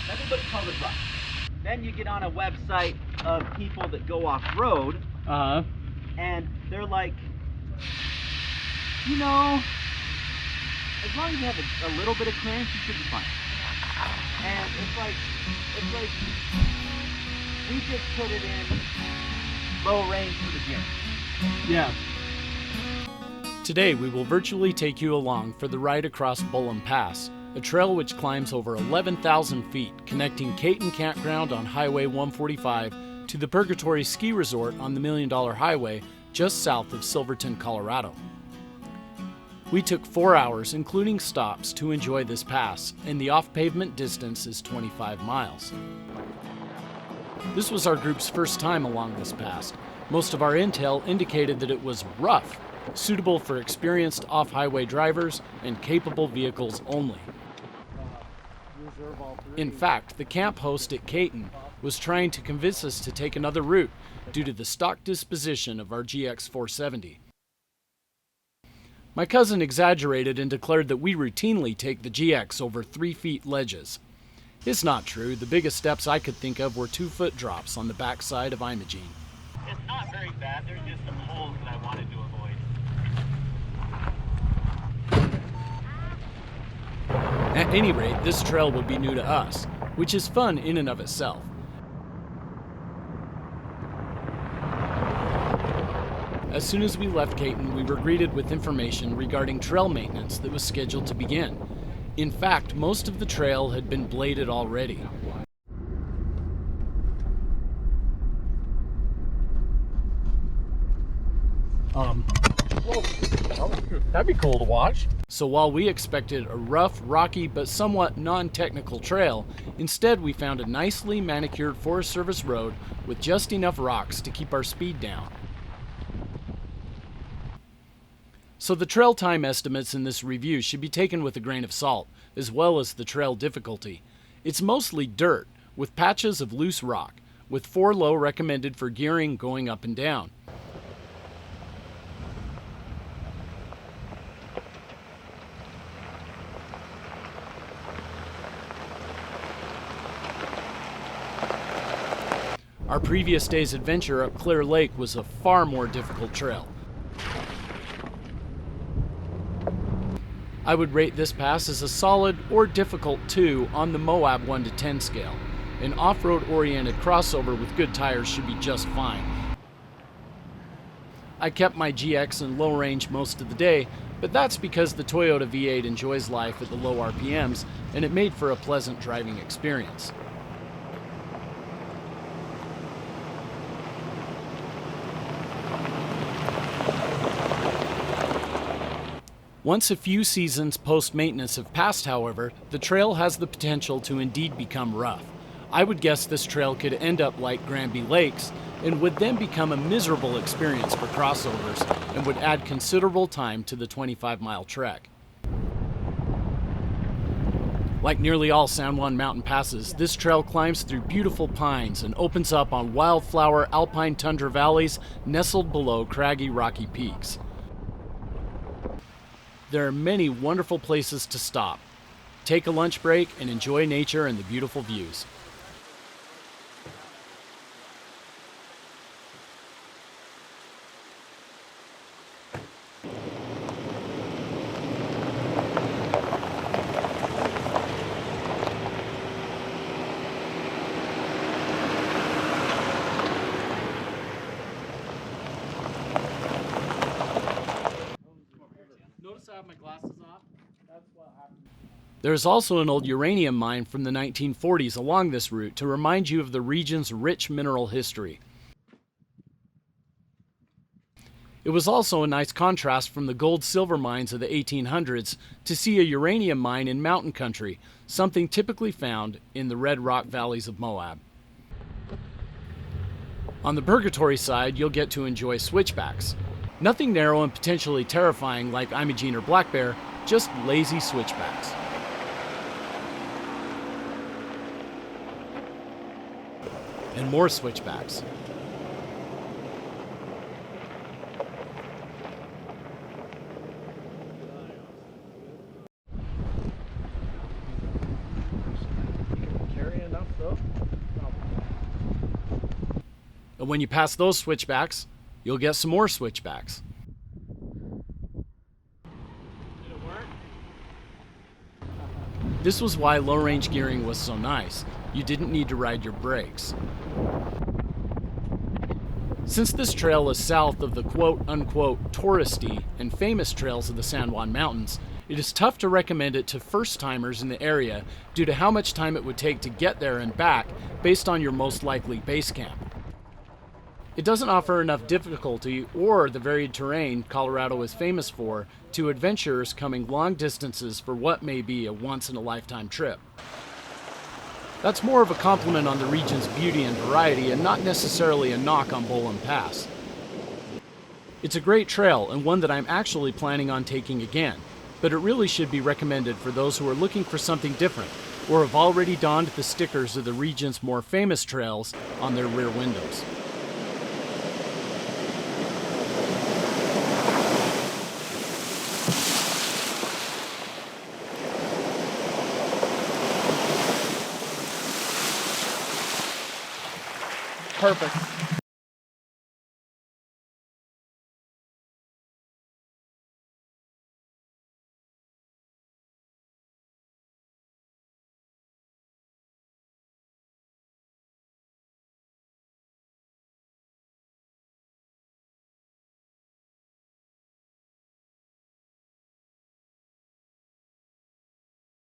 Nothing but colored rock. Then you get on a website of people that go off-road, and they're like, you know, as long as you have a little bit of clearance, you should be fine. And it's like we just put it in low range for the gym. Yeah. Today we will virtually take you along for the ride across Bolam Pass, a trail which climbs over 11,000 feet, connecting Caton Campground on Highway 145 to the Purgatory Ski Resort on the $1 Million Highway just south of Silverton, Colorado. We took 4 hours, including stops, to enjoy this pass, and the off-pavement distance is 25 miles. This was our group's first time along this pass. Most of our intel indicated that it was rough, suitable for experienced off-highway drivers and capable vehicles only. In fact, the camp host at Caton was trying to convince us to take another route due to the stock disposition of our GX 470. My cousin exaggerated and declared that we routinely take the GX over 3 feet ledges. It's not true. The biggest steps I could think of were 2-foot drops on the backside of Imogene. It's not very bad. There's just some holes that I wanted to avoid. At any rate, this trail would be new to us, which is fun in and of itself. As soon as we left Caton, we were greeted with information regarding trail maintenance that was scheduled to begin. In fact, most of the trail had been bladed already. That'd be cool to watch. So while we expected a rough, rocky, but somewhat non-technical trail, instead we found a nicely manicured Forest Service road with just enough rocks to keep our speed down. So the trail time estimates in this review should be taken with a grain of salt, as well as the trail difficulty. It's mostly dirt, with patches of loose rock, with 4 low recommended for gearing going up and down. Our previous day's adventure up Clear Lake was a far more difficult trail. I would rate this pass as a solid or difficult 2 on the Moab 1 to 10 scale. An off-road oriented crossover with good tires should be just fine. I kept my GX in low range most of the day, but that's because the Toyota V8 enjoys life at the low RPMs, and it made for a pleasant driving experience. Once a few seasons post-maintenance have passed, however, the trail has the potential to indeed become rough. I would guess this trail could end up like Granby Lakes and would then become a miserable experience for crossovers and would add considerable time to the 25-mile trek. Like nearly all San Juan mountain passes, this trail climbs through beautiful pines and opens up on wildflower alpine tundra valleys nestled below craggy rocky peaks. There are many wonderful places to stop, take a lunch break, and enjoy nature and the beautiful views. Notice I have my glasses off? That's what happened. There is also an old uranium mine from the 1940s along this route to remind you of the region's rich mineral history. It was also a nice contrast from the gold-silver mines of the 1800s to see a uranium mine in mountain country, something typically found in the red rock valleys of Moab. On the Purgatory side, you'll get to enjoy switchbacks. Nothing narrow and potentially terrifying like Imogene or Black Bear, just lazy switchbacks. And more switchbacks. Carry And when you pass those switchbacks, you'll get some more switchbacks. Did it work? This was why low-range gearing was so nice. You didn't need to ride your brakes. Since this trail is south of the quote-unquote touristy and famous trails of the San Juan Mountains, it is tough to recommend it to first-timers in the area due to how much time it would take to get there and back based on your most likely base camp. It doesn't offer enough difficulty or the varied terrain Colorado is famous for to adventurers coming long distances for what may be a once-in-a-lifetime trip. That's more of a compliment on the region's beauty and variety and not necessarily a knock on Bolam Pass. It's a great trail and one that I'm actually planning on taking again, but it really should be recommended for those who are looking for something different or have already donned the stickers of the region's more famous trails on their rear windows. Perfect.